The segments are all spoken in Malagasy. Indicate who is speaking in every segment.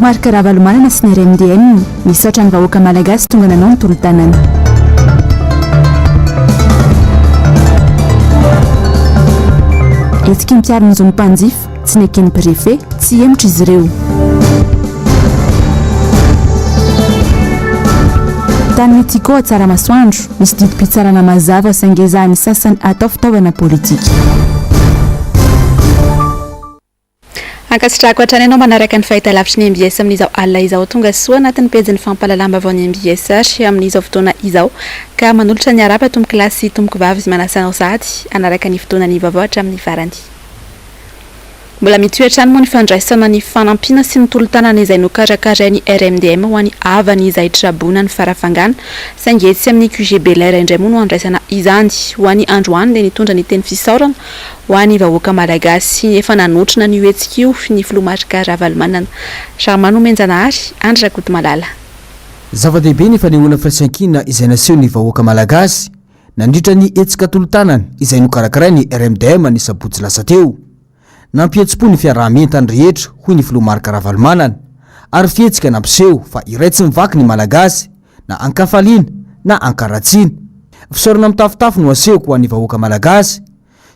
Speaker 1: marika Ravalomanana sy ny RMDM misaotra ny vahoaka malagasy tonga nanao ny tolo-tanana. Etsika mpiarina zony mpanjifa tsy nekeny préfet tsy emotra izy ireo. Tany Metiko tsara masoandro misy didim-pitsarana mazava sangezahany sasany atao fitaovana politika.
Speaker 2: Ankasitrako hatrany ianao manaraka ny fahitalavitry ny MBS amin'izao alina izao tonga soa anatin'ny pejin'ny fampalalamba avao ny MBS amin'izao fotoana izao ka manolotra ny arapa tombo kilasy tomboko vavy izy manasanao sady anaraka ny fotoana ny vaovao hatramin'ny farany. Mbola mitoetra moa ny fandraisana ny fanampiana sy ny tolo-tanana izay nokarakarain'ny RMDM ho an'ny avany izay trabona ny farafangana saingy etsy amin'ny QGB LR indray moa no andraisana izany ho an'ny androany dia nitondra ny teny fisaorana ho an'ny vahoaka malagasy efa nanotrona ny etsika ny filomarika Ravalomanana. Charmano Menjanahary Andra Kotomalala.
Speaker 3: Zava-dehibe ny fanehoana firaisankina izay naseho ny vahoaka malagasy nandritra ny etsika tolo-tanana izay nokarakarain'ny RMDM ny sabotsy lasa teo. Nampihetsi-po ny fiaraha-mientany rehetra hoy ny filomarika Ravalomanana ary fihetsika nampiseho fa iray tsy mivaky ny malagasy na ankafaliana na ankaratsiana. Fisaorana mitafotafo no asehoko ho an'ny vahoaka malagasy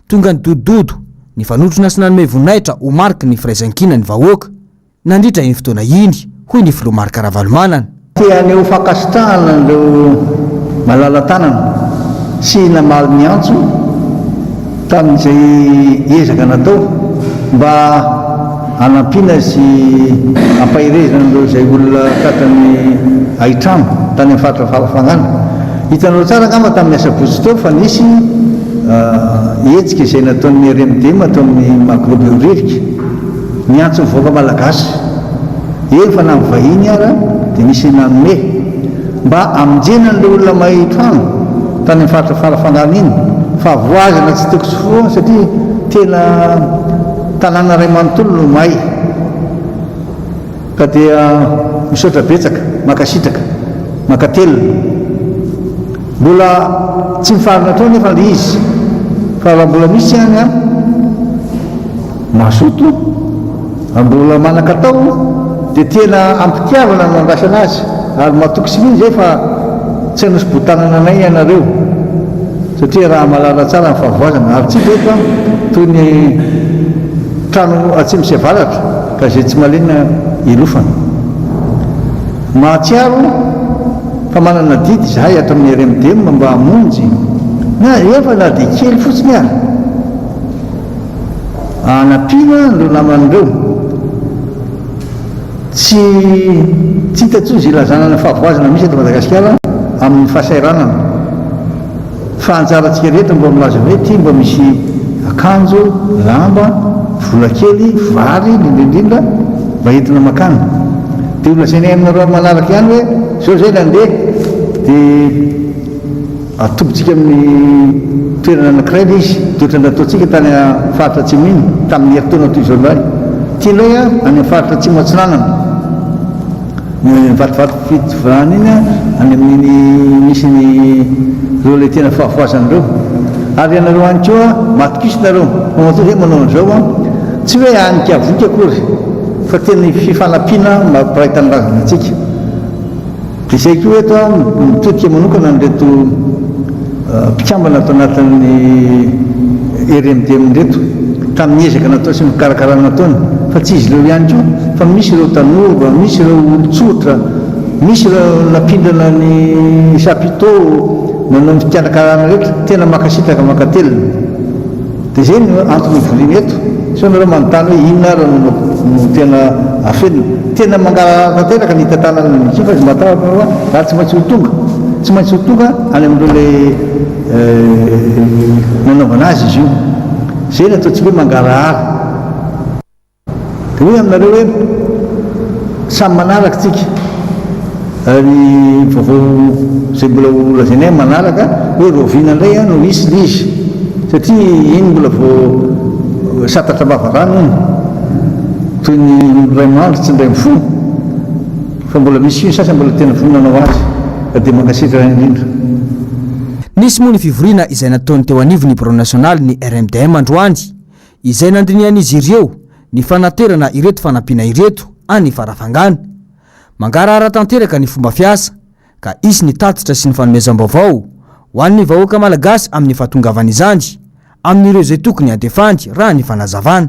Speaker 3: tonga ny dododo ny fanotrona sy nanome voninahitra ho mariky ny firaisankina ny vahoaka nandritra ny fotoana iny hoy ny filomarika Ravalomanana.
Speaker 4: Tianeo fakasitrahana ireo malala-tanana sy namaly miantso tamin'izay ezaka natao mba anampiana sy ampahirezana ireo izay olona tatrany aitrano tany amin'ny faritra farafangana. Hitanao tsara angamba tamin'ny asabotsy teo fa nisy etsika izay nataon'ny RMDM atao amin'ny makrobeoririka miantso mivoaka malagasy efa namivahiny ara dia nisy nanome mba amonjena n'ilay olona mahitrano tany amin'ny faritra farafangana iny fa voazana tsy tiako soa satria tena tanàna ray manontolo no may ka dia misaotra betsaka makasitraka makatelona mbola tsy mifarina trao nefa le izy fa raha mbola misy any a masoto mbola manakatao dia tena ampitiavana no andrasana azy ary matoky sy miny zay fa tsy hanosy botanana anay ianareo satria raha malala tsara ny fahavoazana ary tsy defa toy ny trano atsy misevalatra ka zay tsy malena ilofana mahatsiaro fa manana didy zahay ato amin'ny RMDM mba hamonjy na efa na dia kely fotsiny ary anampiana no naman'ireo tsy hitatsoa zay ilazanana fahavoazana misy eto Madagasikara amin'ny fahasairanana fa anjarantsika rehetra mba milaza hoe ty mba misy akanjo lamba vola kely vary indrindrindra mba entina makana dia olazainay aminareo manaraka ihany hoe zao zay nandeha dia atobontsika amin'ny toerana anankiray le izy toetra nataontsika tany faritra Tsimihiny tamin'ny heritaona toy izao ndray ty indray a any amin'ny faritra Atsimo Atsinanana vatovato fitovrana iny any amin'iny misy ny reo le tena fahavoazan'ireo ary ianareo any koa matokisonareo mamatoa zay manao an'izao a tsy hoe anika avoky akory fa tena fifanampiana mampiray tanindrazana antsika dia zay koa eto a mitodika manokana nreto mpikambana atao anatin'ny RMDM nreto tamin'ny ezaka natao sy mikarakarana nataony fa tsy izy ireo ihany koa fa misy ireo tanora misy ireo olotsotra misy ireo napindrana ny chapiteau manao ny fitianakarana rehetra tena makasitraka makatelona dia zay no antony voriana eto so nareo manontany hoe inona ary no tena afenina tena mangaraka teraka ny hitantanana misy fa izy matavaka raha tsy maintsy ho tonga tsy maintsy ho tonga any amin'ireo le nanaovana azy izy io zay no ataontsika hoe mangarahara dia hoe aminareo hoe samy manaraka tsika ary vaovao zay mbola olazainay manaraka hoe rovina indray a no isy le izy satria iny mbola vao satatra bavarano iny toy ny ray mandro tsy ndray mifono fa mbola misy io sasany mbola tena vonanao azy ka dia mankasitra indrindra.
Speaker 3: Nisy moa ny fivoriana izay nataony teo anivony bureau national ny RMDM androany izay nandinian'izy ireo ny fanaterana ireto fanampiana ireto any farafangana. Mangarahara tanteraka ny fomba fiasa ka isy ny tatitra sy ny fanomezam-baovao ho an'ny vahoaka malagasy amin'ny fahatongavan'izany amin'ireo izay tokony andefandy raha ny fanazavana.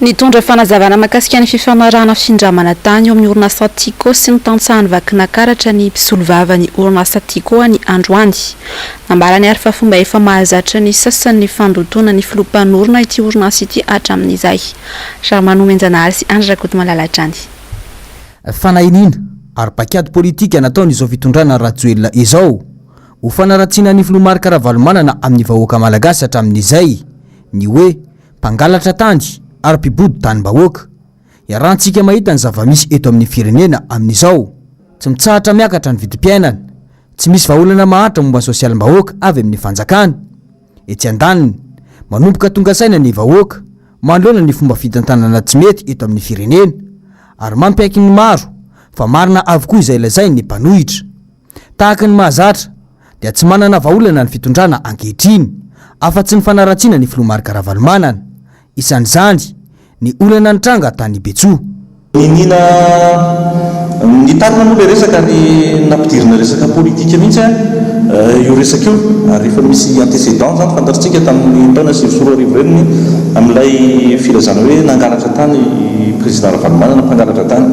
Speaker 2: Nitondra fanazavana mahakasika ny fifanarahana findramana tany eo amin'ny orinasa Tico sy ny tantsahany vakinakaratra ny mpisolo vavany orinasa Tico any Androany. Nambarany ary fa fomba efa mahazatra ny sasan'ny fandotona ny filompanorona ity orinasa ity hatramin'izay. Charmano Menjanary sy Andra Rakoto Malalatrany.
Speaker 3: Fanahiniana ary pakiady politika nataon'izao fitondrana Rajoelina izao ho fanaratsiana ny filomarika Ravalomanana amin'ny vahoaka malagasy hatramin'izay ny hoe mpangalatra tandy ary mpibody tany-bahoaka. Iarahantsika mahita ny zava-misy eto amin'ny firenena amin'izao. Tsy mitsahatra miakatra ny vidim-piainana, tsy misy vahaolana mahatra momba sosialim-bahoaka avy amin'ny fanjakana. Etsy andaniny manomboka tonga saina ny vahoaka, manoloana ny fomba fitantanana tsy mety eto amin'ny firenena ary mampiaiky ny maro fa marina avokoa izay lazay ny mpanohitra. Tahaka ny mahazatra dia tsy manana vahaolana ny fitondrana ankehitriny afa-tsy ny fanaratsiana ny filomarika Ravalomanana. Isan'izany ny olana nitranga tany Betsoa.
Speaker 5: Nina nitarina moa le resaka ny nampidirina resaka politika mihitsy io resaka io ary efa misy antécédent zany fantatritsika tamin'ny taona 2024 reny amin'ilay filazana hoe nangalatra tany président Ravalomanana mpangalatra tany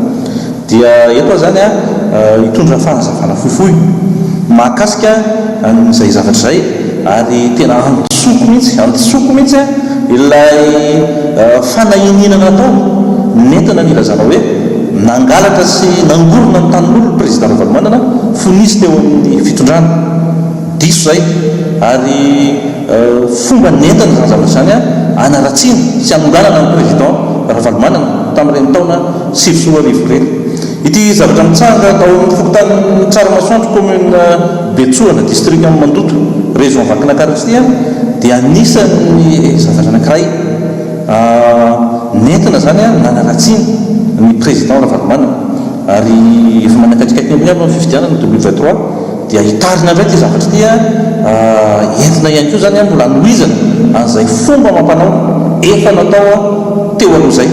Speaker 5: dia eto zany hitondra fanazavana fohifohy mahakasika an'izay zavatra zay ary tena antsoko mihitsy ilay fanahinina natao nentina nilazana hoe nangalatra sy nangorona ny tanin'olona président Ravalomanana fonisy teo amin'ny fitondrana diso zay ary fomba nentina zany zavatra zany anaratsiana sy anonganana ny président Ravalomanana tamin'ireny taona 2024 reny. Ity zavatra mitsanga tao amin'ny fokontany Tsaramasoandro commune Betsoa district amin'ny Mandoto région Vakinakaratra ity dia anisan'ny zavatra anankiray nentina zany nanaratsiana ny président Ravalomanana ary efa manakaikaiky ambony amin'ny fifidianana 2023 dia hitarina indray ty zavatra ity entina ihany koa zany mbola anohizana an'izay fomba mampanao efa natao teo aloha zay.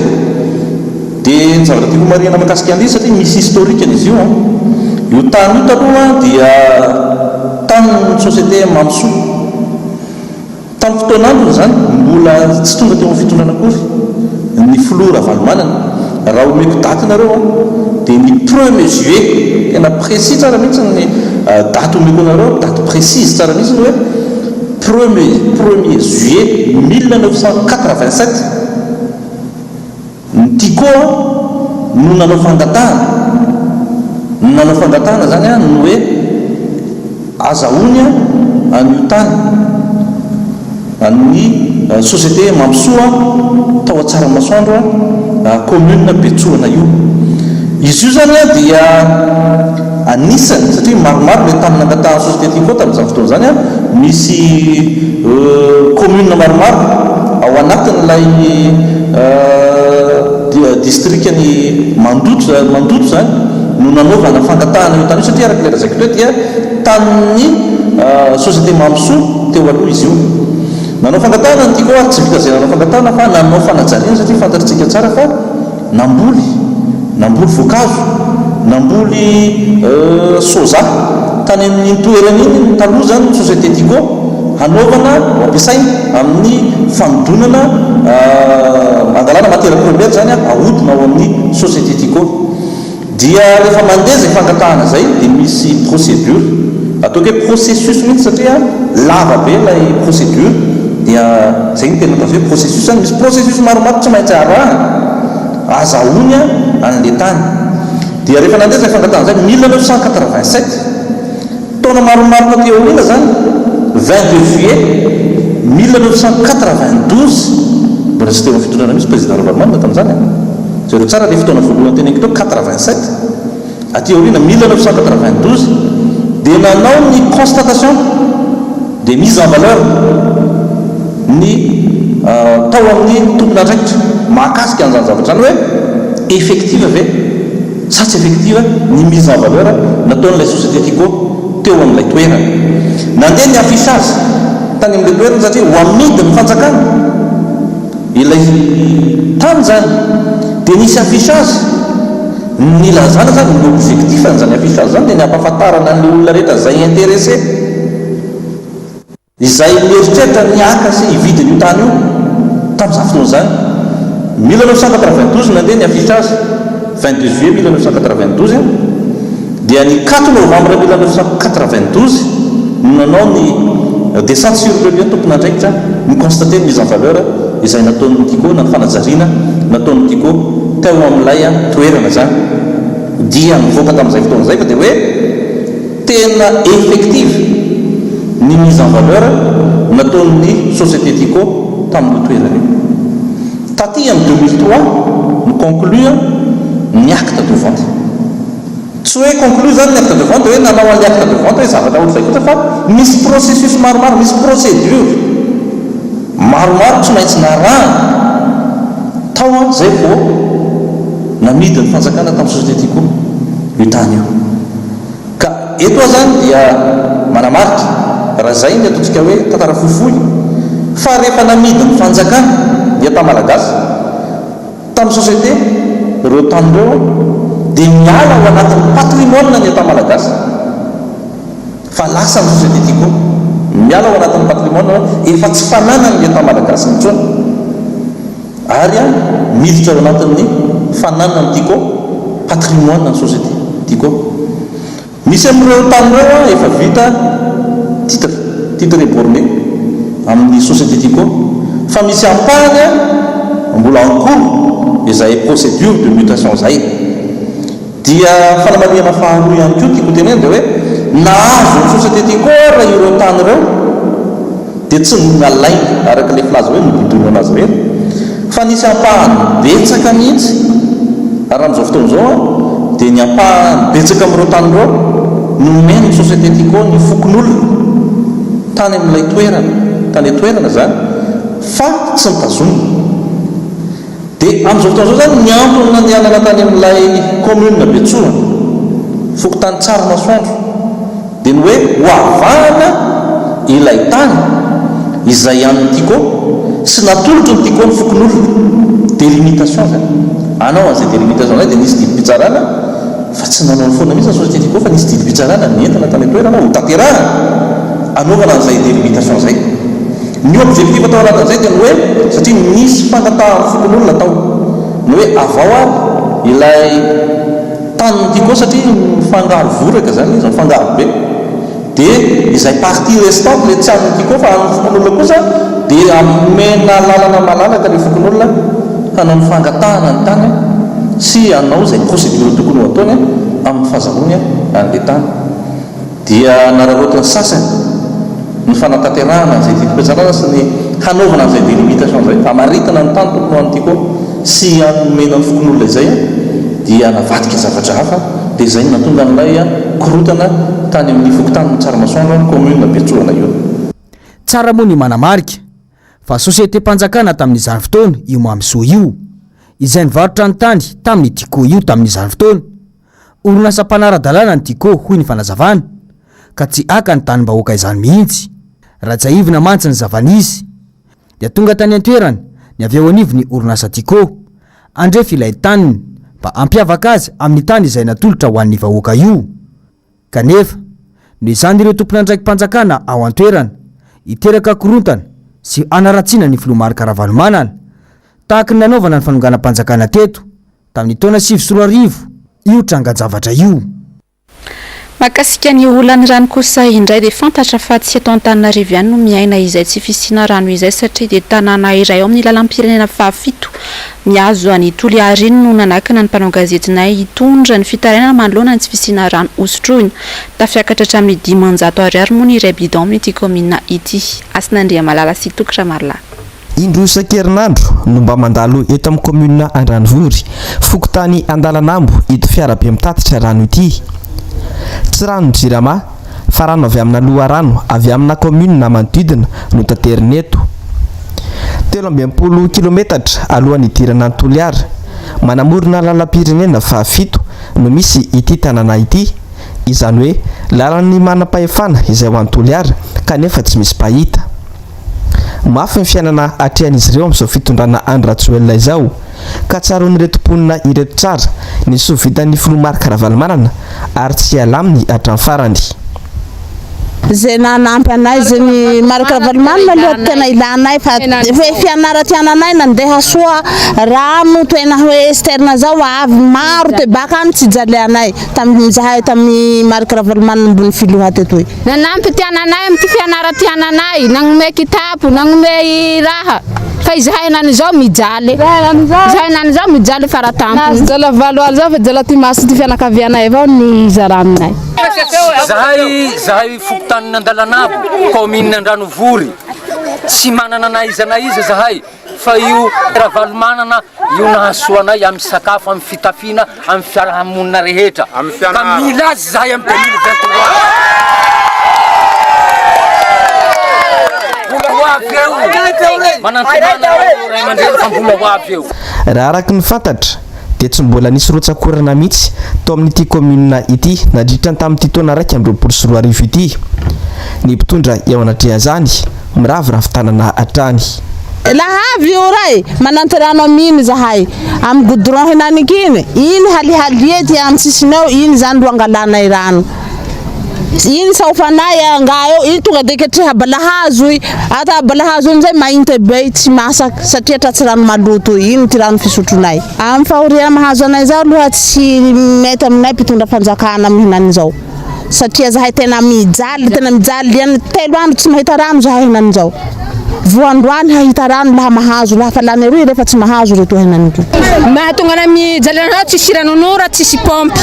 Speaker 5: Dia ny zavatra tiako marina mahakasika an'izay satria misy historique izy io tany io taloha dia tany société Mamso. Tamin'ny fotoanandro zany mbola tsy tonga teo amin'ny fitondrana akory ny filoha Ravalomanana raha omeko daty nareo dia ny 1er juillet tena précis tsara mihitsy ny daty omeko nareo daty précise tsara mihitsy ny hoe 1er juillet 1987 ny Tico no nanao fangatahana zany no hoe azahoany an'io tany amin'ny société Mamsoa tao Tsaramasoandro commune Betsoa io. Izy io zany dia anisany satria maromaro le tany nangatahana société Tico tamin'izany fotoana zany misy commune maromaro ao anatin'ilay district ny Mandoto zany no nanaovana fangatahana io tany io satria araka le razako teo dia tamin'ny société Mamso teo aloha izy io. Nanao fangatahana ny Tico tsy vita zay nanao fangatahana fa nanao fanajariana satria fantatritsika tsara fa namboly voankazo, namboly soja tany amin'ny toerana iny taloha zany société Tico hanaovana ampiasaina amin'ny fanodonana angalana matière première zany ahodina ao amin'ny société Tico. Dia rehefa mandeha zay fangatahana zay dia misy procédure ataoko hoe processus mihitsy satria lava be ilay procédure dia zay ny tena atao hoe processus zany misy processus maromaro tsy maintsy arahana azahoany an'le tany. Dia rehefa nandeha zay fangatahana zay 1987 taona maromaro teo aoriana zany 22 juillet 1992 mbola tsy teo amin'ny fitondrana misy président Ravalomanana tamin'izany zareo tsara le fotoana voalohany teneniko teo 87 aty aoriana 1992 dia nanao ny constatation de mise en valeur ny tao amin'ny tompona andraikitra mahakasika an'izany zavatra zany hoe effective ve sa tsy effective ny mise en valeur nataon'ilay société Tico teo amin'ilay toerana. Nandeha ny affichage tany amin'ilay toerana satria ho amidy ny fanjakana ilay tany zany dia nisy affichage nilazana zany ny objectif an'izany affichage zany dia ny ampahafantarana ny olona rehetra izay intéressé izay mieritreritra niaka sy hividiny io tany io tamin'izany fotoana zany 1992 nandeha ny affichage 22 juillet 1992 dia ny 4 novembre 1992 nanao ny descente sur le lieu tompona andraikitra ny constater mise en valeur izay nataon'ny Tico na ny fanajariana nataon'ny Tico teo amin'ilay toerana zany dia nivoaka tamin'izay fotoana izay fa dia hoe tena effective ny mise en valeur nataon'ny société Tico tamin'io toerana io. Taty en 2003 ny conclure ny acte de vente. Tsy hoe conclure zany ny acte de vente hoe nanao an'y acte de vente hoe zavatra ohatr'izay kosa fa misy processus maromaro, misy procédure maromaro tsy maintsy narahana tao zay vao namidy ny fanjakana tamin'ny société Tico io tany io. Ka eto zany dia manamarika raha zay ny ataontsika hoe tantara fohifohy fa rehefa namidy ny fanjakana dia ta malagasy tamin'ny société ireo tany ireo dia miala ao anatin'ny patrimoine ny ata malagasy fa lasa ny société Tico miala ao anatin'ny patrimoine efa tsy fananany ny ata malagasy mitsona ary miditra ao anatin'ny fananany Tico patrimoine ny société Tico. Misy amin'ireo tany ireo efa vita titre borné amin'ny société Tico fa misy ampahany mbola en cours izay procédure de mutation zay dia fanamaniana faharoa ihany koa tiako tenena dia hoe nahazo ny société Tico raha ireo tany ireo dia tsy nalaina araka le filaza hoe nobidona anazy hoe fa nisy ampahany betsaka mihitsy raha amin'izao fotoana izao dia ny ampahany betsaka amin'ireo tany ireo nomeny société Tico ny fokon'olona tany amin'ilay toerana tany toerana zany fa tsy mitazonina dia amin'izao fotoana izao zany ny antony nandehanana tany amin'ilay commune Betsoa fokotany tsara masoandro dia ny hoe hoavahana ilay tany izay an'ny Tico sy natolotro ny Tico ny fokon'olona délimitation zany anao an'izay délimitation zay dia nisy didim-pitsarana fa tsy nanao ny foana mihitsy ny société Tico fa nisy didim-pitsarana ny entana tany toerana ho tanterahana anaovana an'izay délimitation zay. Ny objectif atao anatin'izay dia ny hoe satria nisy fangatahany fokon'olona tao ny hoe avao ary ilay tany Tico satria mifangaro voraka zany izy mifangaro be dia izay partie restante le tsy amin'ny Tico fa amin'ny fokon'olona kosa dia amena lalana malalaka le fokon'olona hanao ny fangatahana ny tany sy hanao izay procédure tokony ho ataony amin'ny fahazahoany an'ilay tany dia nararotiny sasany ny fanatanterahana izay didim-pitsarana sy ny hanaovana an'izay délimitation zay hamaritana ny tany tokony ho an'ny Tico sy hanomena ny fokon'olona izay dia navadika zavatra hafa dia izay natonga an'ilay korotana tany amin'ny fokotany ny tsaramasoandro commune Betsoa io.
Speaker 3: Tsara moa ny manamarika fa société mpanjakana tamin'izany fotoana io Mamsoa io izay nivarotra ny tany tamin'ny Tico io tamin'izany fotoana orinasa mpanara-dalàna ny Tico hoy ny fanazavana ka tsy aka ny tany-bahoaka izany mihitsy raha tsy aivina mantsy ny zavanizy dia tonga tany an-toerany ny avy eo anivony orinasa Tico andrefy ilay taniny mba ampiavaka azy amin'ny tany izay natolotra ho an'ny vahoaka io kanefa noho izany ireo tompona andraiky mpanjakana ao an-toerana hiteraka korontana sy anaratsiana ny filomarika Ravalomanana tahaka ny nanaovana ny fanonganam-panjakana teto tamin'ny taona 2010 io tranga-javatra io.
Speaker 2: Makasika ny olany rano kosa indray dia fantatra fa tsy eto Antananarivo ihany no miaina izay tsy fisiana rano izay satria dia tanàna iray ao amin'ny lalam-pirenena fahafito miazo any Toliarino no nanakana ny mpanao gazetinay hitondra ny fitarainana manoloana ny tsy fisiana rano hosotroina tafiakatra hatramin'ny 500 ariary moa ny iray bidon amin'ity komina ity. Asin'Andriamalala sy Tokotry Marla.
Speaker 6: Indro isan-kerinandro no mba mandalo eto amin'ny komina Andranovory fokotany Andalanambo ito fiarabe mitatitra rano ity. Tsy rano Jirama fa rano avy amina loharano avy amina commune manodidina no tateriny eto. 13 kilometatra alohan'ny idirana ny Toliara manamorona lalam-pirenena fahafito no misy ity tanàna ity izany hoe lalan'ny manam-pahefana izay ho an'ny Toliara kanefa tsy misy pahita. Mafy ny fiainana atrehan'izy ireo amin'izao fitondrana Andry Rajoelina izao ka tsaron'ireto mponina ireto tsara ny soa vitan'ny filomarika Ravalomanana ary tsy alaminy hatramin'ny farany.
Speaker 7: Zay nanampy anay zay ny marika Ravalomanana aloha tena ilanay fa hoe fianaratiananay nandeha soa rano toena hoe externe zao avy maro te baka any tsy jaly anay tamin'ny zahay tamin'ny marika Ravalomanana ambony filoha teto.
Speaker 8: Nanampy tiananay amin'ny fianaratiananay nagnome kitapo nagnome raha fa izahay nany zao mijaly izahay nany zao mijaly faratampo jala valo al zao fa jala timasy ty fianakavianay avao ny zara aminay.
Speaker 9: Zahay fokotany Nandalanabo commune Andranovory tsy manana naizana izy zahay fa io Ravalomanana io nahasoanay amin'ny sakafo amin'ny fitafiana amin'ny fiarahamonina rehetra ka mila azy zahay amin'ny 2023
Speaker 6: raha araky ny fantatra dia tsy mbola nisy rotsakorana mihitsy tao amin'ity commune ity nadritra tamin'ity taona 2024 ity ny mpitondra eo anatreha zany miravitanana hatrany.
Speaker 7: Lahavy io ray mananterano aminy zahay am goudron henaniky iny halihaliety am sisinao iny zany ro angalanay rano iny saufanay ngayo iny tonga deketreha balahazo ata balahazo nzay mainte be tsy masak satria tratsy rano maloto iny ty rano fisotronay am fahoriana mahazo anay zao aloha tsy mety aminay mpitondra fanjakana mihinany zao satria zahay tena mijaly yan telo andro tsy mahita rano zahay hinany zao voandroany hahita rano laha mahazo laha falany roy refa tsy mahazo reto henany ito
Speaker 8: mahatonga na mijaly rano tsisy ranonora tsisy pompe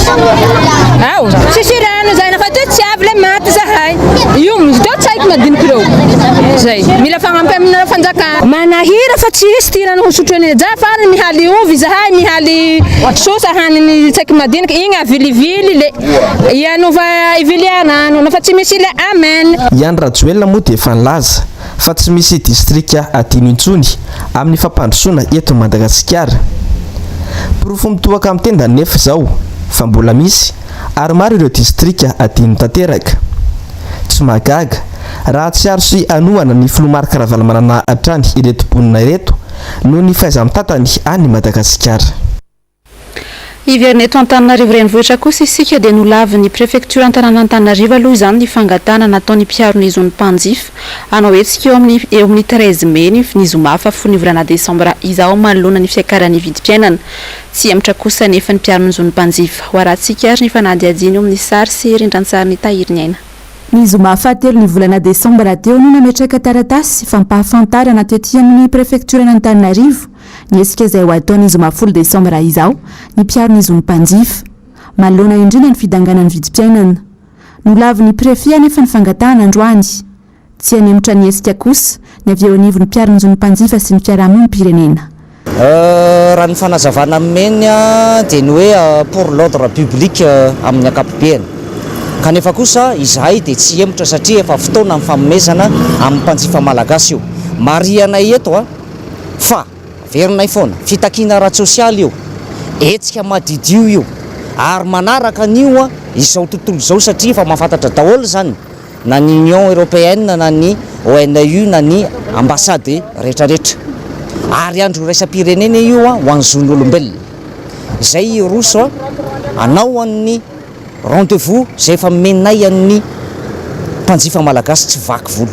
Speaker 8: ao tsisy rano zay nafa tsy avy le maty zahay io to tsaiky madiniky reo zay mila fagnampy amina fanjakana manahira fa tsy hisy ty rano hosotrony za fa mihaly ovy zahay mihaly sosa haniny tsaiky madiniky igny avilivily le ianova ivilia rano nafa tsy misy le amen
Speaker 6: Iany Rajoelina moa dia efa nilaza fa tsy misy distrika adino intsony amin'ny fampandrosoana eto Madagasikara. Pirofo mitohaka amin'ny tenda nefa zao fa mbola misy ary maro ireo distrika adino tanteraka. Tsy magaga raha tsy aro sy anohana ny filomarika Ravalomanana hatrany ireto mponina ireto noho ny fahaiza-mitantany any Madagasikara.
Speaker 2: Ivernetto Antananarivo renivohitra kosa isika dia nolavin'ny préfecture Antananarivo aloha izany ny fangatana nataon'ny mpiarony zony mpanjifa anao etsika eo amin'ny 13 Mai ny zoma fa fony volana Desambra izao manoloana ny fiakaran'ny vidim-piainana tsy amitra kosa nefa ny mpiarony zony mpanjifa ho arahantsika ary ny fanadiadiana eo amin'ny sary sy rindran-tsary Tahiriny Aina.
Speaker 1: Ny zoma fahatelo ny volana Desambra teo no nametraka taratasy fampahafantarana tety amin'ny préfecture Antananarivo ny esika izay ho ataon'ny zoma 10 Desambra izao ny mpiarony zony mpanjifa manoloana indrindra ny fidanganan'ny vidim-piainana nolavin'ny préfet nefa ny fangatahana androany tsy anemotra ny esika kosa ny avy eo anivon'ny mpiarony zony mpanjifa sy ny fiarahamonina pirenena.
Speaker 10: Raha ny fanazavana ameny dia ny hoe pour l'ordre public amin'ny ankapobeny kanefa kosa izahay dia tsy emotra satria efa fotoana amin'ny famomezana amin'ny mpanjifa malagasy io marianay eto fa verinay foana fitakina ara-tsosialy io etsika madidio io ary manaraka an'io izao tontolo izao satria efa mahafantatra daholo zany na ny Union Européenne na ny ONU na ny ambassade rehetrarehetra ary andro raisam-pirenena io ho an'ny zon'olombelona izay roso anao amin'ny rendez-vous zay efa menay amin'ny mpanjifa malagasy tsy vaky volo.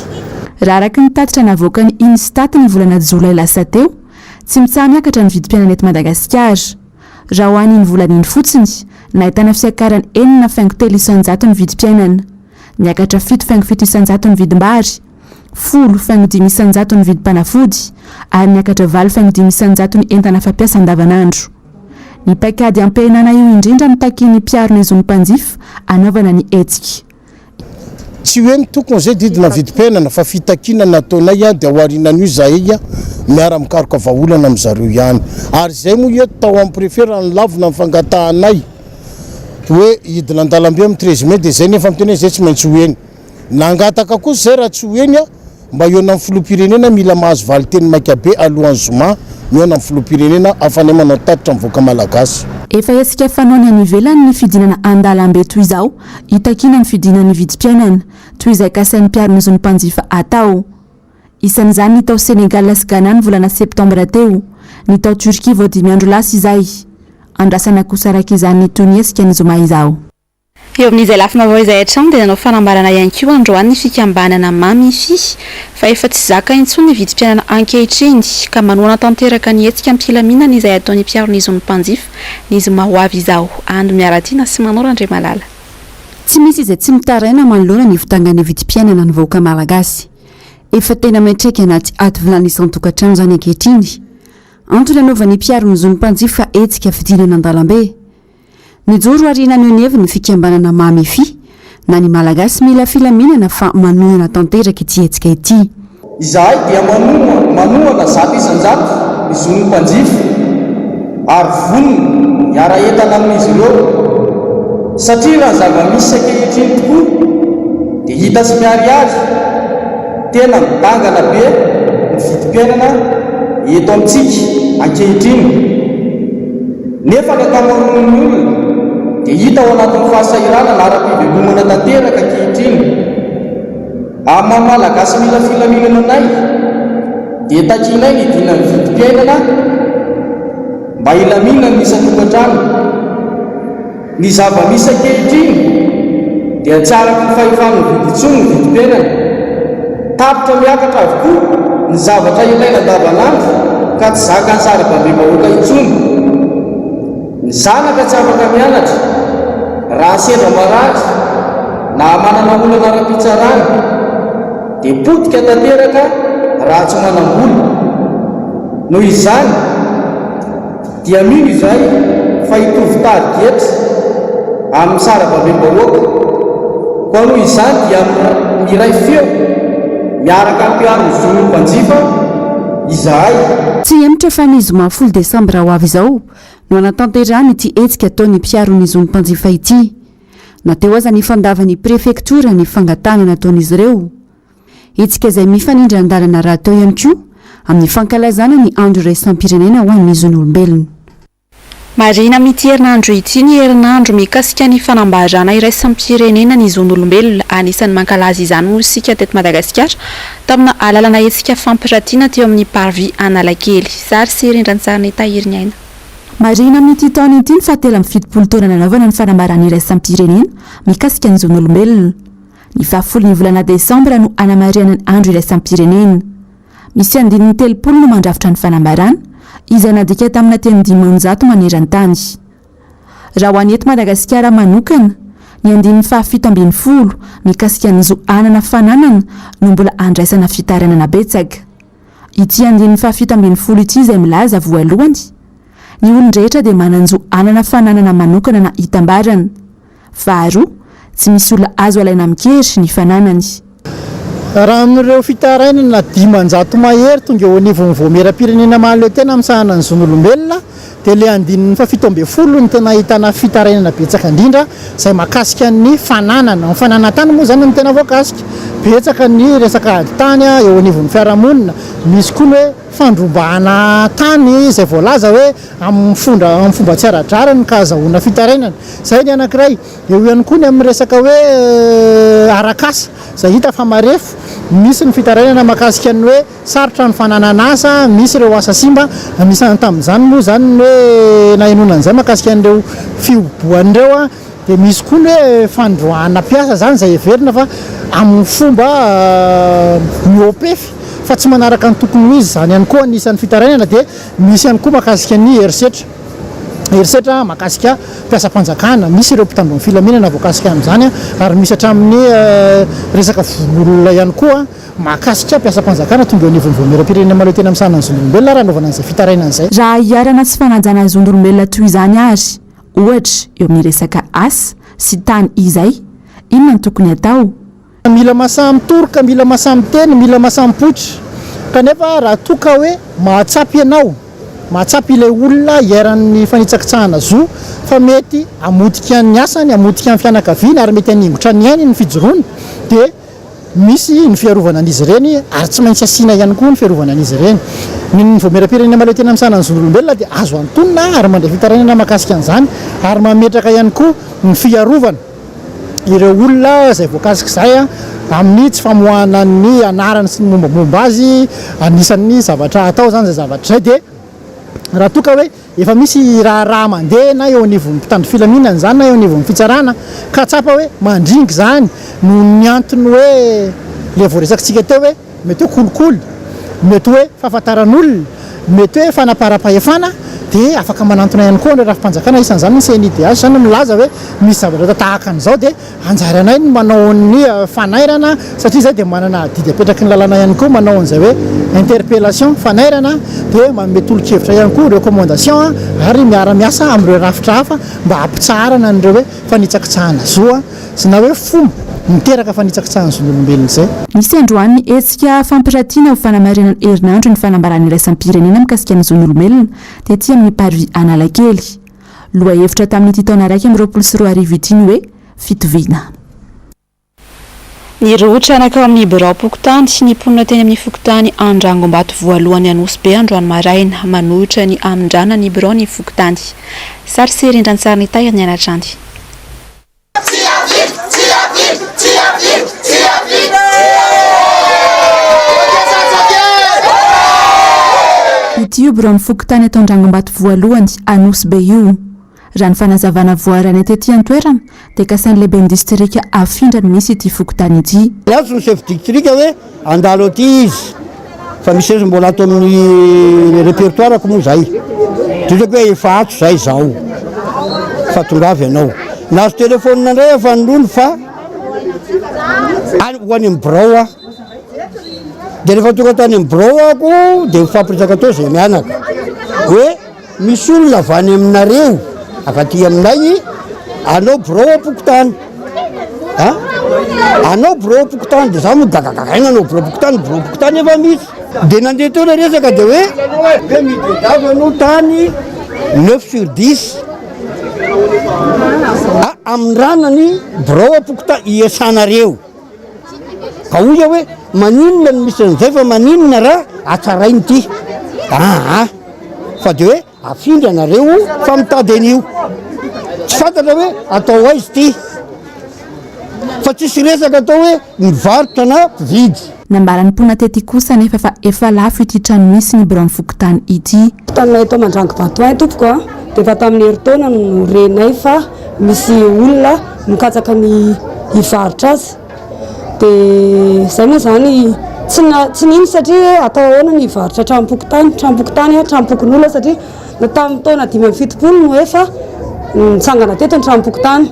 Speaker 1: Raha araky ny tatitra navoakany Instat ny volana Jolay lasa teo tsy mitsaha miakatra ny vidim-piainana eto Madagasikara raha ho an'iny volan'iny fotsiny nahitana fiakarany 4.3 ny vidim-piainana niakatra 7.7 ny vidim-bary 10.5 ny vidim-panafody ary niakatra 5.5 ny entana fampiasa andavanandro. Ny paikady ampihenana io indrindra ny takin'ny mpiarony zony mpanjifa anaovana ny etsika.
Speaker 11: Tsy hoe mitokony zay didina vidim-piainana fa fitakina nataonay dia aorinan'io zahay miara-mikaroka vahaolana amin'zareo ihany ary zay moa eto tao amin'ny préfet raha nilavina amin'ny fangatahanay hoe hidina an-dalambe amin'ny 13 Mai dia zay nefa miteny zay tsy maintsy hoeny nangataka kosa zay raha tsy hoeny mba eo amin'ny filoham-pirenena mila mahazo valiteny maika be alohan'ny zoma eo amin'ny filoham-pirenena afanay manao tatitra mivoaka malagasy.
Speaker 1: Efa esika fanaony any ivelany ny fidinana an-dalambe toy izao itakina ny fidinan'ny vidim-piainana toy izay kasain'ny mpiarony zony mpanjifa atao isan'izany ny tao Senegal sy Ghana ny volana Septambra teo ny tao Turkia vao 5 andro lasa izay andrasana kosa raka izany toniesika ny zoma izao
Speaker 2: eo amin'izay lafina vao izay hatrano dia nanao fanambarana ihany koa androany ny fikambanana mamify fa efa tsy zaka intsony ny vidim-piainana ankehitriny ka manoana tanteraka ny hetsika ampilaminana izay ataon'ny mpiaro-n'izy ny mpanjifa n'izy mahoavy izao ando miaratiana sy manao randre malala
Speaker 1: tsy misy izay tsy mitaraina manoloana ny votangany vidim-piainana ny vahoaka malagasy efa tena maitraika anaty aty vilany isan-tokantrano zany ankehitriny antony anaovan'ny mpiaro-n'izy ny mpanjifa hetsika fidinana an-dalambe nijoro arinany onevy ny fikambanana mamify na ny malagasy mila filaminana fa manohana tanteraka ity hetsika ity
Speaker 12: izahay dia manohana zato isan-jato ny zon'ny mpanjifa ary voniny hiara entana amin'izy ireo satria raha zava-misy ankehitriny tokoa dia hita sy miariary tena midangana be ny vidim-piainana eto amintsika ankehitriny nefa ny akamaroan'ny olona dia hita ao anatin'ny fahasahirana na ara-pivelomana tanteraka ankehitriny amin'ny malagasy mila filaminana anay dia takinay ny dina ny vidim-piainana mba ilaminana ny isan-tokantrano ny zava-misy ankehitriny dia tsy araka ny fahefan'ny vidintsony ny vidim-piainana tapitra miakatra avokoa ny zavatra ilaina andavanandro ka tsy zaka ny sarababem-bahoaka intsony ny zanaka tsy afaka mianatra raha sendra maratra na manana olana ara-pitsarana dia potika tanteraka raha tsy manam-bola noho izany dia mino izay fa hitovy tariketra amin'ny sarababem-bahoaka koa noho izany dia miray feo miaraka ampiaro zon'ny mpanjifa izahay
Speaker 1: tsy emitra fa nizy mahafolo desambra ho avy izao no anatanterany ity hetsika ataon'ny mpiaro-n'izy ny mpanjifa ity nateo aza ny fandavany prefektora ny fangatanana ataon'izy ireo hetsika izay mifanindry andalana raha atao ihany koa amin'ny fankalazana ny andro iraisam-pirenena ho an'izy ny olombelona
Speaker 2: marina amin'ity herinandro ity ny herinandro mikasika ny fanambarana iraisam-pirenena ny zon'olombelona anisan'ny mankalaza izany moa isika teto Madagasikara tamina alalana hetsika fampiratiana teo amin'ny parvis Analakely sary sy rindran'ny sariny tahiry aina
Speaker 1: marina amin'ity taona ity ny fahatelo amin'ny fitopolo taona nanaovana ny fanambarana iraisam-pirenena mikasika ny zon'olombelona ny 10 ny volana desambra no anamariana ny andro iraisam-pirenena misy andininy 30 no mandrafitra ny fanambarana izay nadika tamina teny 500 maneran-tany raha ho any eto Madagasikara manokana ny andininy 17 mikasika ny zo anana fananana no mbola andraisana fitaranana betsaka ity andininy 17 ity izay milaza voalohany ny olon-drehetra dia mananjo anana fananana manokana na hitambarana faharoa tsy misy olona azo alaina mikery ny fananany
Speaker 13: raha amin'ireo fitarainana 500 mahery tonga eo anivon'ny voameram-pirenena mahaleo tena amin'sahana ny zon'olombelona dia le andininy 17 ny tena ahitana fitarainana betsaka indrindra izay mahakasika ny fananana ny fananantany moa zany ny tena voakasika betsaka ny resaka aditany eo anivon'ny fiarahamonina misy koa ny hoe fandrombahana tany izay voalaza hoe amin'ny fomba tsy ara-drarany ka azahoana fitarainana izay ny anankiray eo ihany koa ny amin'ny resaka hoe arakasa izay hita fa marefo misy ny fitarainana mahakasika ny hoe sarotra ny fananana asa misy ireo asa simba anisan'ny tamin'izany moa zany hoe nahenonan'izay mahakasika an'ireo fioboan'ireo dia misy koa ny hoe fandroahana mpiasa zany izay heverina fa amin'ny fomba miopefy fa tsy manaraka ny tokony ho izy zany ihany koa anisan'ny fitarainana dia misy ihany koa mahakasika ny herisetra mahakasika mpiasa-panjakana misy ireo mpitandro amin'ny filaminana voakasika amin'izany ary misy hatramin'ny resaka vololona ihany koa mahakasika mpiasa-panjakana tonga eo anivon'ny voameram-pirenena mahaleo tena amin'sahana ny zon'olombelona raha anaovana an'izay fitarainana izay
Speaker 1: raha hiarana sy fanajana zon'olombelona toy izany ary ohatra eo amin'ny resaka asa sy tany izay inona ny tokony atao
Speaker 13: mila masamy toroka mila masamy teny mila masamy potra kanefa raha toka hoe mahatsapy ianao mahatsapy ilay olona hiaran'ny fanitsakitsahana zo fa mety amodika ny asany amodika ny fianakaviana ary mety haningotra ny ainy ny fijoroany dia misy ny fiarovana an'izy ireny ary tsy maintsy asiana ihany koa ny fiarovana an'izy ireny ny voameram-pirenena mahaleo tena amin'sahana ny zon'olombelona dia azo antonona ary mandray fitarainana mahakasika an'izany ary mametraka ihany koa ny fiarovana ireo olona izay voakasika izay amin'ny tsy famoahana ny anarany sy ny mombamomba azy anisan'ny zavatra atao zany zay zavatra izay dia raha toka hoe efa misy raha mandeha na eo anivon'ny mpitandro filaminana zany na eo anivon'ny fitsarana ka tsapa hoe mandringy zany no ny antony hoe le voaresakintsika teo hoe mety hoe kolokolo mety hoe fahafantaran'olona mety hoe fanapara-pahefana dia afaka manantona ihany koa raha fampanjakana isan'izany ny CNIDH zany milaza hoe misy zavatra tahaka an'izao dia anjary anay ny manao ny fanairana satria zay dia manana didy apetraky ny lalàna ihany koa manao an'izay hoe interpellation fanairana dia manome tolo-kevitra ihany koa recommandation ary miara-miasa amin'ireo rafitra hafa mba hampitsarana an'ireo hoe fanitsakitsahana zoa sy na hoe fomba miteraka fanitsakitsahana zon'olombelona zay.
Speaker 1: Nisy androany hetsika fampiratiana ho fanamarinana herinandro ny fanambarana iraisam-pirenena mikasika ny zon'olombelona dia tia amin'ny parvi Analakely. Loha hevitra tamin'ity taona 2024 ity ny hoe fitoviana.
Speaker 2: Ny rotra nakao amin'ny birao pokotany sy ny mponina teny amin'ny fokotany Andrangombato voalohany Anosy androany maraina manohitra ny amin-drana ny birao ny fokotany. Sary serindran-tsary ny taia ny anatrandy. Ity io birao ny fokotany atao Andrangombato voalohany Anosy io. Raha ny fanazavana voarany etety an-toerana dia kasan'ny lehibe ny distrika Afindra no misy ity fokotany ity.
Speaker 11: Lazo ny chef distrika hoe andalo aty izy fa misy ezo mbola ato amin'ny répertoireko moa zay totrako hoe efa ato zay zao fa tongavy ianao nazo telefonina ndray efa nylony fa ho any amin'ny birao a dia rehefa tonga tany amin'ny birao ako dia mifampiresaka atao zay mianaka hoe misy olona avy any aminareo akaty aminay anao birao apokotany anao birao apokotany dia za moa gagagagaina anao birao apokotany efa misy dia nandeha teo na resaka dia hoe midedavy anao tany 9/10 amin'ny ranany birao apokotany iasanareo ka oza hoe maninona no misy an'izay fa maninona raha atsarainy ity fa dia hoe Afindra anareo fa mitady an'io tsy fantatra hoe atao aizy ity fa tsisy resaka atao hoe mivarotra na mpividy.
Speaker 1: Nambaran'ny mponina tety kosa nefa fa efa lafo ity trano misy ny birao fokotany ity.
Speaker 14: Tanay eto Mandrangobato ay tompoko dia efa tamin'ny herintaona no renay fa misy olona mikatsaka ny hivarotra azy dia zay moa zany tsy nino satria atao ahoana ny hivarotra trampokon'olona satria na tamin'ny taona 5-7 no efa nitsangana teto ny trampokotany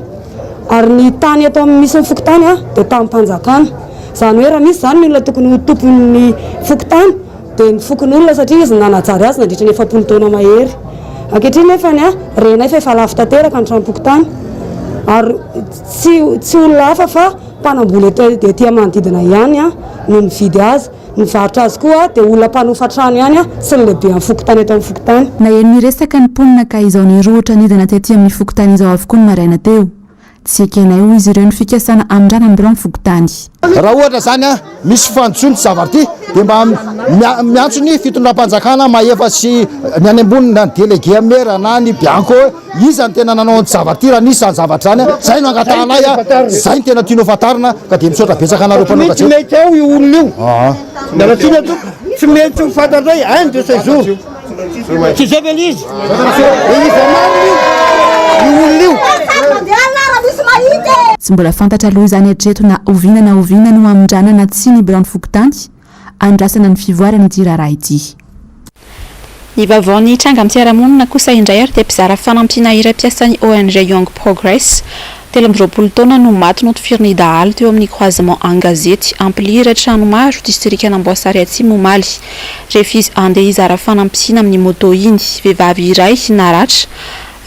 Speaker 14: ary ny tany atao misy ny fokotany dia tamin'mpanjakana zany hoe raha misy zany ny olona tokony ho tompon'ny fokotany dia ny fokon'olona satria izy nanajary azy nandritra ny 7 taona mahery ankehitriny nefany renay fa efa lafo tanteraka ny trampokotany ary tsy olona hafa fa mpanamboly dia tia manodidina ihany no mividy azy mivarotra azy koa dia olona mpanofa trano ihany sy ny lehibe amin'ny fokotany eto amin'ny fokotany.
Speaker 1: Na eny miresaka ny mponina ka izao ny roatra nidina tetỳ amin'ny fokotany izao avokoa ny maraina teo. Tsy ekenay ho izy ireo ny fikasana amin'irana ny birao fokotany.
Speaker 11: Raha ohatra zany misy fanjotsony tsy zavatra ity dia mba miantso ny fitondram-panjakana mahefa sy ny any ambony na ny délégué maire na ny bianco izy ny tena nanao ny zavatra ity raha nisy any zavatra zany zay no angatanay zay ny tena tiano fatarina ka dia misaotra betsaka anareo mpanao tsy mety ao io olona io dala tina to tsy mety ho fantatray ainy de ce jour tsy zay vela izy izy amaro io olona io
Speaker 1: tsy mbola fantatra aloha izany hatreto na oviana no amin-drana tsy ny birao fokotany andrasana ny fivoarana ity raharaha ity. Ny vavaon'ny tranga amin'ny fiarahamonina kosa indray ary dia mpizara fanampiana iram-piasan'ny ONG Young Progress 20 taona no maty no tifiriny dahalo teo amin'ny croisement Angazety ampilira trano maro distrika Anamboasary Atsimo Momaly rehefa izy andeha hizara fanampiana amin'ny moto iny vehivavy iray naratra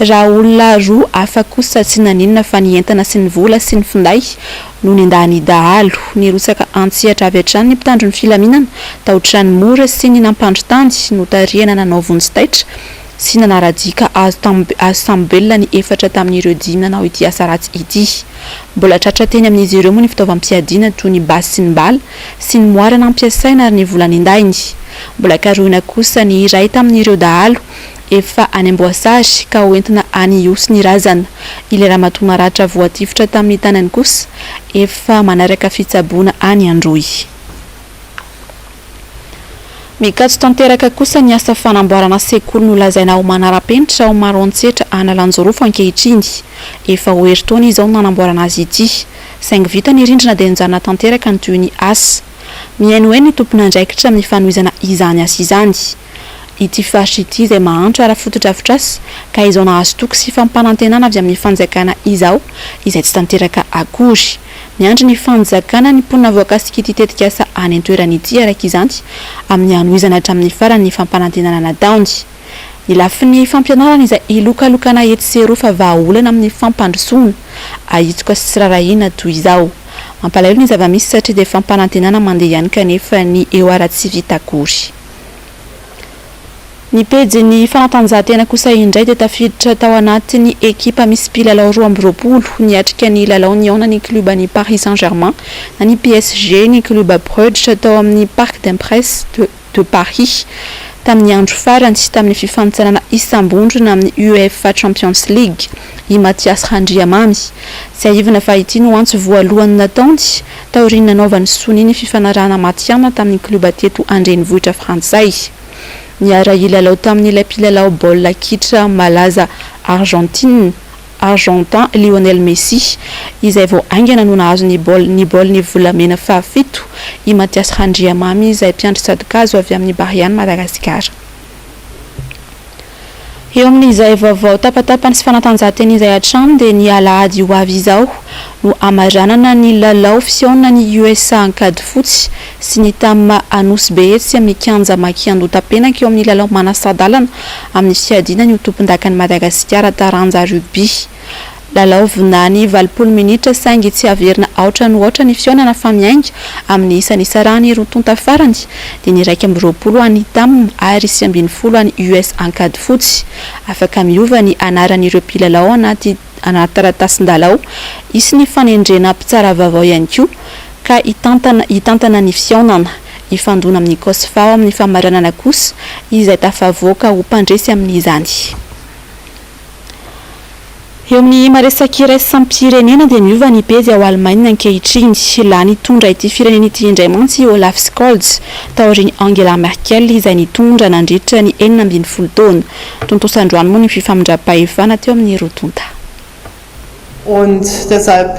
Speaker 1: raha olona roa hafa kosa tsy naninona fa ny entana sy ny vola sy ny finday no nendany dahalo nirosaka antsihatra avy hatrany ny mpitandro ny filaminana taotrany mora sy ny nampandro tany no tariana nanao vonjy-taitra sy nanaradika azo tambelona ny efatra tamin'ireo dimy nanao ity asa ratsy ity. Mbola tratra teny amin'izy ireo moa ny fitaovam-piadiana toy ny basy sy ny bala sy ny moarana ampiasaina ary ny vola nendainy. Mbola karohina kosa ny iray tamin'ireo dahalo efa any Amboasary ka hoentina any Iosy ny razana. Ilay ramatoa naratra voatifitra tamin'ny tanany kosa efa manaraka fitsaboana any Androy.
Speaker 2: mikatso tanteraka kosa ny asa fanamboarana sekoly no lazaina ho manara-penitra ao maro antsetra analanjorofo ankehitriny efa ho herintaona izao nanamboarana azy ity saingy vita ny rindrina dia nijanona tanteraka ny toy ny asa mihaino hoe ny tompona andraikitra amin'ny fanohizana izany asa izany ity faritra ity izay mahantra ara-fototra afotrasy ka izao nahazo toky sy fampanantenana avy amin'ny fanjakana izao izay tsy tanteraka akory miandry ny fanjakana ny mponina voakasika ity tetika asa any an-toerana ity araka izany amin'ny hanohizana hatramin'ny farany ny fampanantenana nataony ny lafin'ny fampianarana izay ilokalokana ety seroa fa vahaolana amin'ny fampandrosoana ahitsika sy tsirarahina toy izao mampalahelo ny zava-misy satria dia fampanantenana mandeha ihany kanefa ny eo ara-tsy vita akory ny pejy ny fanatanjahantena kosa indray dia tafiditra tao anatin'ny ekipa misy mpilalao 2020 niatrika ny lalao ny aona ny kluba ny Paris Saint-Germain na ny PSG ny kluba Bruges tao amin'ny Parc des Princes de Paris tamin'ny andro farany tamin'ny fifanitsanana isam-bondrona amin'ny UEFA Champions League i Mathias Handriamamy sy ahivana fa ity no antso voalohany nataony taoriana nanaovany soniny fifanarahana matiana tamin'ny kluba teto andrenivohitra frantsay niara ilalao tamin'ilay mpilalao baolina kitra malaza argentin Lionel Messi izay vao aingana no nahazo ny baoliny volamena fahafito i Mathias Handriamamy izay mpiandry sadikazo avy amin'ny Bariane Madagasikara eo amin'izay vaovao tapatapany sy fanatanjahantena izay hatrany dia ny alahady ho avy izao no amaranana ny lalao fihaonana ny USA ankady fotsy sy ny tama anosy be etsy amin'ny kianja makiandota-penaka eo amin'ny lalao manasadalana amin'ny fiadina ny tompon-dakan'ny Madagasikara taranja rugby lalao vinany 20 minitra saingy tsy averina aotra no oatra ny fihaonana fa miainga amin'ny isany sarany rotonta farany dia ny 120 any tamina ary 120 any US ankady fotsy afaka miova ny anaran'ireo mpilalao anaty taratasindalao isy ny fanendrena mpitsara vaovao ihany koa ka hitantana ny fihaonana ifandona amin'ny kosfao amin'ny famaranana kosa izay tafavoaka ho mpandresy amin'izany eo amin'ny maresaka iraisam-pirenena dia miova ny pejy ao Allemagne ankehitriny la nitondra ity firenena ity indray mantsy Olaf Scholz taorian'i Angela Merkel izay nitondra nandritra ny 40 taona tontosandroany moa ny fifamindra-pahefana teo amin'ny rotonta
Speaker 15: und deshalb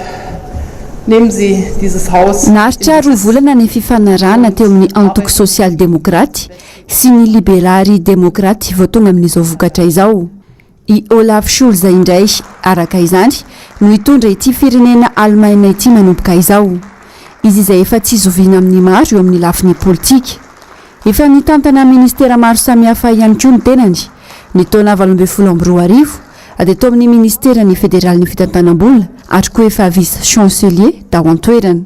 Speaker 15: nehmen Sie dieses Haus
Speaker 1: naritra roa volana ny fifanarahana teo amin'ny antoko social demokraty sy ny liberary demokraty vao tonga amin'izao vokatra izao i Olaf Scholz indray araka izany no hitondra ity firenena Allemagne ity manomboka izao izy izay efa tsy zoviana amin'ny maro eo amin'ny lafiny politika efa nitantana ministera maro samihafa ihany koa ny tenany ny taona 2012 dia tao amin'ny ministera ny federaly ny fitantanam-bola ary koa efa vice chancelier tao an-toerana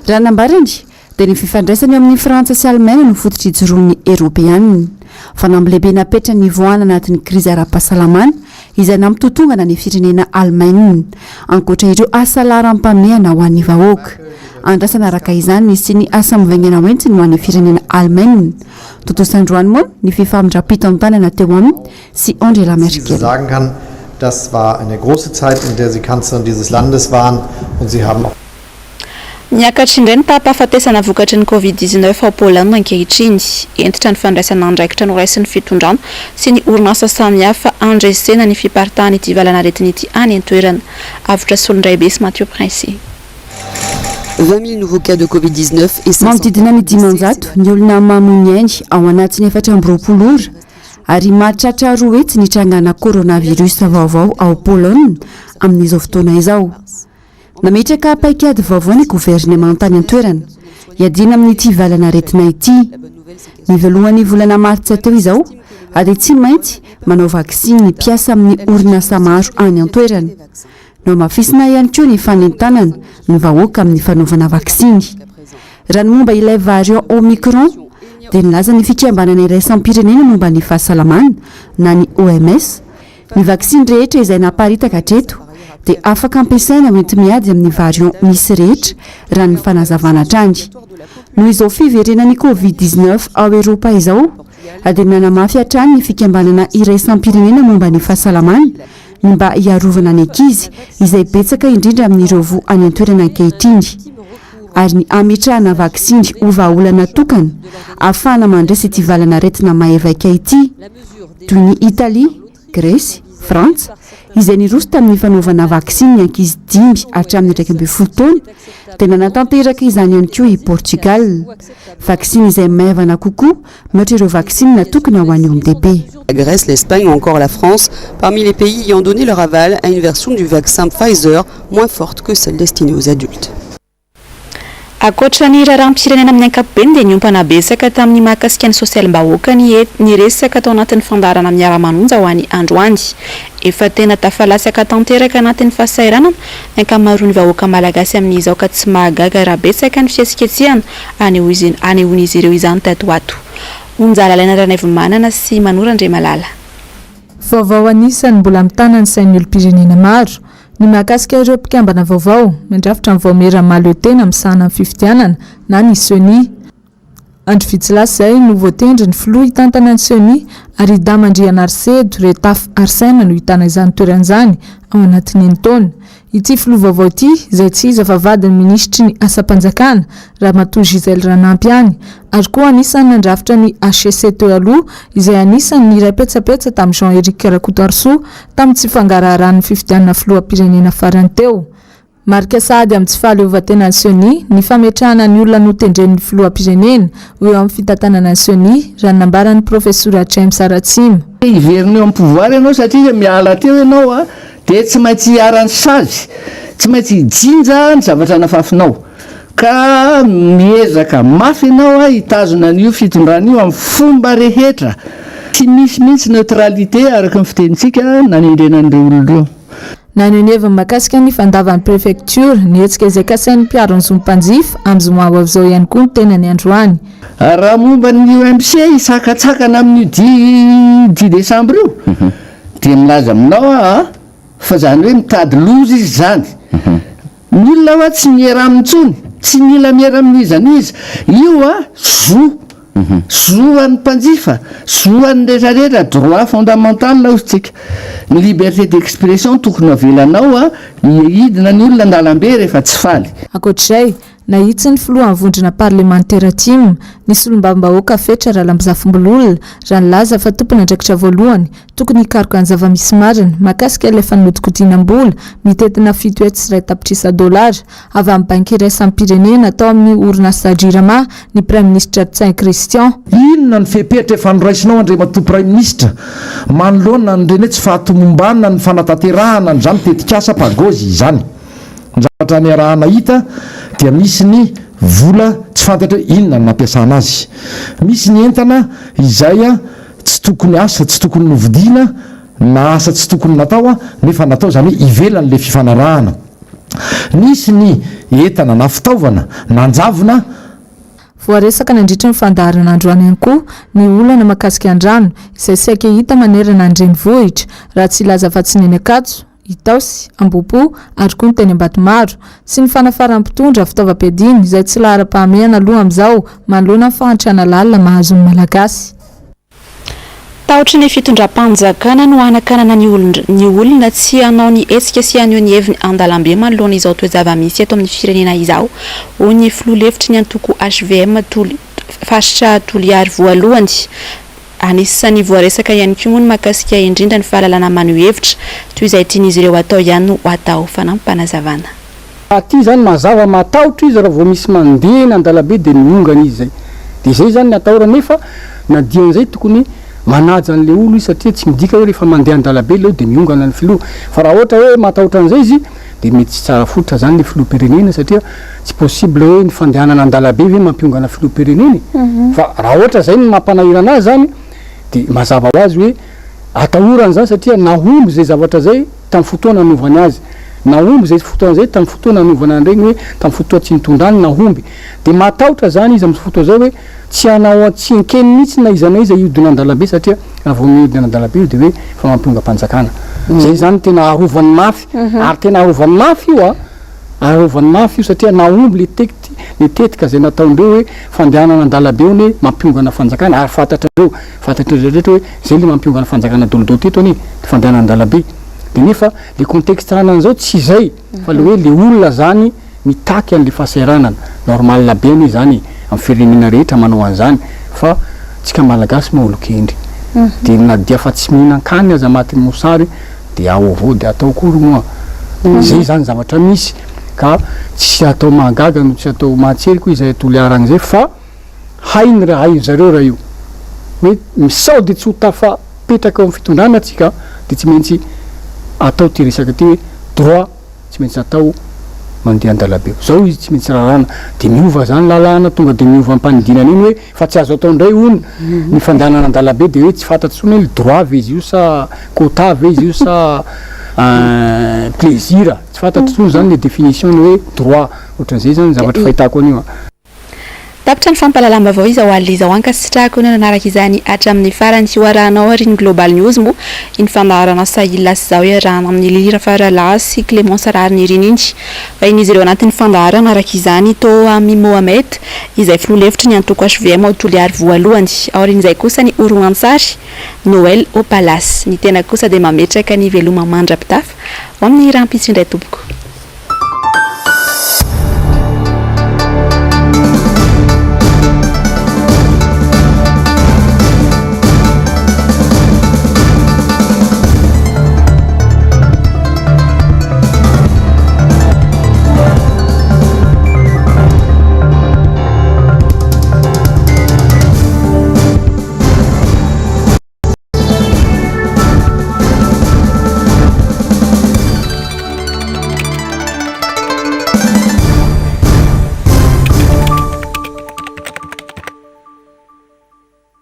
Speaker 1: raha nambarany dia ny fifandraisany amin'ny Frantsa sy Allemagne no fototra ijoroan'ny Europeanina fanamby-lehibe napetra ny voana anatin'ny krizy ara-pahasalamana izay namitotongana ny firenena Allemagne ankoatra ireo asa laharam-pamehana ho an'ny vahoaka andrasana araka izany sy ny asa mivaingana hoentsiny ho an'ny firenena Allemagne totosandroany moa ny fifamindra-pitantanana teo aminy sy Angela Merkel.
Speaker 16: Das war eine große Zeit, in der Sie Kanzlerin dieses Landes waren und Sie haben auch
Speaker 2: niakatra indray ny tapahafatesana vokatry ny Covid-19 ao Pôlina ankehitriny entitra ny fandraisana andraikitra no raisin'ny fitondrana sy ny orinasa samihafa andresena ny fiparitahana ity valanaretina ity any an-toerana avotra solondray be sy Mathieu Prince
Speaker 17: 20 000 nouveaux cas de Covid-19 et 500
Speaker 1: manodidina ny 10 ny olona mamony ainy ao anatin'ny 420 ora ary mahatratra roa etsy nitrangana coronavirus vaovao ao Pôlina amin'izao fotoana izao nametraka paikady vaovao ny gouvernement tany an-toerana iadina amin'ity valanaretina ity ny voalohany volana martsa teo izao dia tsy maintsy manao vaksiny ny mpiasa amin'ny orinasa maro any an-toerana no mafisina ihany koa ny fanentanana ny vahoaka amin'ny fanaovana vaksiny raha ny momba ilay variant Omicron dia nilaza ny fikambanana iraisam-pirenena momba ny fahasalamana na ny OMS ny vaksiny rehetra izay naparitaka hatreto dia afaka ampiasaina mety miady amin'ny variant misy rehetra raha ny fanazavana hatrany noho izao fiverenany Covid-19 ao Eropa izao dia nanamafy hatrany ny fikambanana iraisam-pirenena momba ny fahasalamana ny mba hiarovana ny ankizy izay betsaka indrindra amin'ireo any an-toerana ankehitriny ary ny ametrahana vaksiny ho vahaolana tokana ahafahana mandresy ity valana retina mahevaika ity toy ny Italia, Gresy, Frantsa izay niroso tamin'ny fanaovana vaksiny ny ankizy 5 hatramin'ny 1 taona tena natanteraka izany ihany koa i Portugal. Vaksiny izay maivana kokoa mihoatra ireo vaksiny natokana ho an'ny olon-dehibe.
Speaker 17: La Grèce, l'Espagne ou encore la France, parmi les pays ayant donné leur aval à une version du vaccin Pfizer moins forte que celle destinée aux adultes.
Speaker 2: Akoatra ny raharam-pirenena amin'ny ankapobeny dia niompana besaka tamin'ny mahakasika ny sosialim-bahoaka ny resaka tao anatin'ny fandarana amin'ny ara-manonja ho an'ny androany. Efa tena tafalasaka tanteraka anatin'ny fahasahiranana ny ankamaroan'ny vahoaka malagasy amin'izao ka tsy mahagaga raha betsaka ny fihetsiketsehana anehoan'izy ireo izany tato ato. Onjala Lena Ranaivomanana sy Manora Andriamalala.
Speaker 18: Vaovao anisany mbola mitana ny sain'ny olom-pirenena maro. Ny mahakasika ireo mpikambana vaovao mandrafitra ny vaomera mahaleo-tena misahana amin'ny fifidianana na ny SONI. Andro vitsilasa izay no voatendry ny filoha hitantana ny SONI ary Damandriana Arsedo Retaf Arsène no hitana izany toeran'izany ao anatin'ny taona. Ity filoha vaovao ity izay tsy iza fa vadiny ministry ny asa-panjakana Ramatoa Gisèle Ranampy ihany ary koa anisany nandrafitra ny HCC teo aloha izay anisany niray petsapetsa tamin'ny Jean-Éric Rakotoarso tamin'ny tsy fangaraharahan'ny fifidianana filoham-pirenena farany teo. Marika sahady amin'ny tsy fahaleovan-tena ny SONI ny fametrahana ny olona notendren'ny filoham-pirenena eo amin'ny fitantanana ny SONI raha nambaran'ny professeur James Saratsima.
Speaker 4: Iverinao amin'ny pouvoir ianao satria miala teo ianao a dia tsy maintsy hiarany sazy, tsy maintsy hijinja ny zavatra nafafinao ka miezaka mafy ianao a hitazona an'io fitondrana io amin'ny fomba rehetra. Tsy misy mihitsy neutralité araka ny fitenitsika nanendrenan'ireo olon'ireo.
Speaker 18: Naneneva makasika ny fandavan'ny préfecture nietsika izay kasain'ny mpiaro ny zompanjifa amin'ny zoma ho avy izao ihany koa ny tenany androany.
Speaker 4: Raha momba ny UMC isakatsakana amin'ny 10 décembre io dia milaza aminao a fa zany hoe mitady loza izy zany. Ny olona hoa tsy miera amin'intsony, tsy mila miera amin'izaniza. Io a zoan'ny mpanjifa, zoan'ny rehetrarehetra, droit fondamental ozytsika. Ny liberté d'expression tokony avelanao a hidina ny olona andalambe rehefa tsy faly.
Speaker 18: Ankoatr'izay nahitsy ny filohan'ny vondrona parlementaire TIM ny solombavambahoaka fetra raha lambizafombololona raha nilaza fa tompony andraikitra voalohany tokony hikaroka ny zava-misy marina makasika ilay fanodikodiana-mbola mitetina $7.3 avy amin'ny banky iraisam-pirenena atao amin'ny orinasa JIRAMA ny prime ministre Tsain Christian.
Speaker 19: Inona ny fepetra efa niraisinao Andriamatoa prime ministre manoloana nireny tsy fahatomombanina ny fanatanterahana n'izany tetikasa pagozy izany. Ny zavatra ny arahana hita dia misy ny vola tsy fantatra inona ny nampiasana azy, misy ny entana izay a tsy tokony asa tsy tokony novidiana na asa tsy tokony natao nefa natao zany hoe ivelan'le fifanarahana, misy ny entana na fitaovana nanjavona.
Speaker 18: Voaresaka nandritra ny fandaharana androany ihany koa ny olana makasika andrano izay saika hita manerana andreny vohitra raha tsy ilaza fa tsy neny akatso Itaosy, Ambopo, ary koa ny teny Ambatomaro sy ny fanafaram-pitondra fitaovam-piadina izay tsy lahara-pahamehana aloha amin'izao manoloana ny fahantrana lalina mahazo ny malagasy.
Speaker 2: Tahotra ny fitondram-panjakana no hanakanana ny olona tsy hanao ny hetsika sy haneho ny heviny andalambe manoloana izao toe-java-misy eto amin'ny firenena izao. Hoy ny filoha-hevitry ny antoko HVM faritra Toliary voalohany. Anisan'ny voaresaka ihany koa moa ny mahakasika indrindra ny fahalalana maneho hevitra toy izay tian'izy ireo atao ihany no atao fanampanazavana.
Speaker 20: Aty zany mazava matahotra izy raha vao misy mandeha ny andalabe dia miongana izy zay. Dia zay zany ny atahora nefa na dian'izay tokony manaja an'ilay olo izy satria tsy midika hoe rehefa mandeha andalabe ileo dia miongana ny filoha. Fa raha ohatra hoe matahotra an'izay izy dia mety tsy tsara fototra zany ny filoham-pirenena satria tsy possible hoe ny fandehanana andalabe hoe mampiongana filoham-pirenena. Fa raha ohatra zay ny mampanahirana azy zany dia mazava ho azy hoe atahorana zany satria nahomby zay zavatra zay tamin'ny fotoana nanovany azy, nahomby zay fotoana zay tamin'ny fotoana nanovana an'ireny hoe tamin'ny fotoana tsy nitondrany nahomby. Dia matahotra zany izy amin'ny fotoana zao hoe tsy hanao tsy ankeny mihitsy na iza iodina andalabe satria raha vao miodina andalabe io dia hoe fa mampiongam panjakana. Zay zany tena arovany mafy ary tena arovany mafy io arovany mafy io satria nahomby le tetika zay nataondreo hoe fandehanana andalabe io ny mampiongana fanjakana ary fantatrareo rehetra hoe zay le mampiongana fanjakana dolodo teto any fandehanana andalabe. Dia nefa le contexte anan'izao tsy zay fa le hoe le olona zany mitaky an'le fahasahiranana normal be any zany amin'ny firenena rehetra manao an'izany fa tsika malagasy maolokendry de na dia fa tsy mihinan-kany aza matin'ny mosary de ao avao de atao kory moa zay zany zavatra misy ka tsy atao mahagaga no tsy atao mahatsery koa izay toliaran'izay fa hainy raha hainy zareo raha io hoe misao de tsy ho tafapetraka eo amin'ny fitondrana atsika de tsy maintsy atao ty resaka ty hoe droit tsy maintsy atao mandeha an-dalabe zao izy tsy maintsy rarana de miova zany lalàna tonga de miova ampanidinana iny hoe fa tsy azo atao indray ono ny fandehanana an-dalabe de hoe tsy fantatry tsony hoe droit ve izy io sa quota ve izy io sa plaisir tsy fantatry tsony zany le définition ny hoe droit ohatran'izay zany zavatra fahitako an'io
Speaker 2: tapitra ny fampalalamba avao izao alina izao ankasitrahako ny nanaraka izany hatramin'ny farany tioaranao ary ny global news mo iny fandaharana sahilas zao iarahana amin'ny lira faralasy Clémence Rariny Rininy fa izy ireo anatin'ny fandaharana araka izany to Ami Mohamed izay filoha-hevitra ny antoko HVM ao Toliary voalohany aorin'izay kosa ny Orognantsary Noël au Palace ny tena kosa de mametraka ny veloma mandrapitafa ho amin'ny rampitsy indray tompoko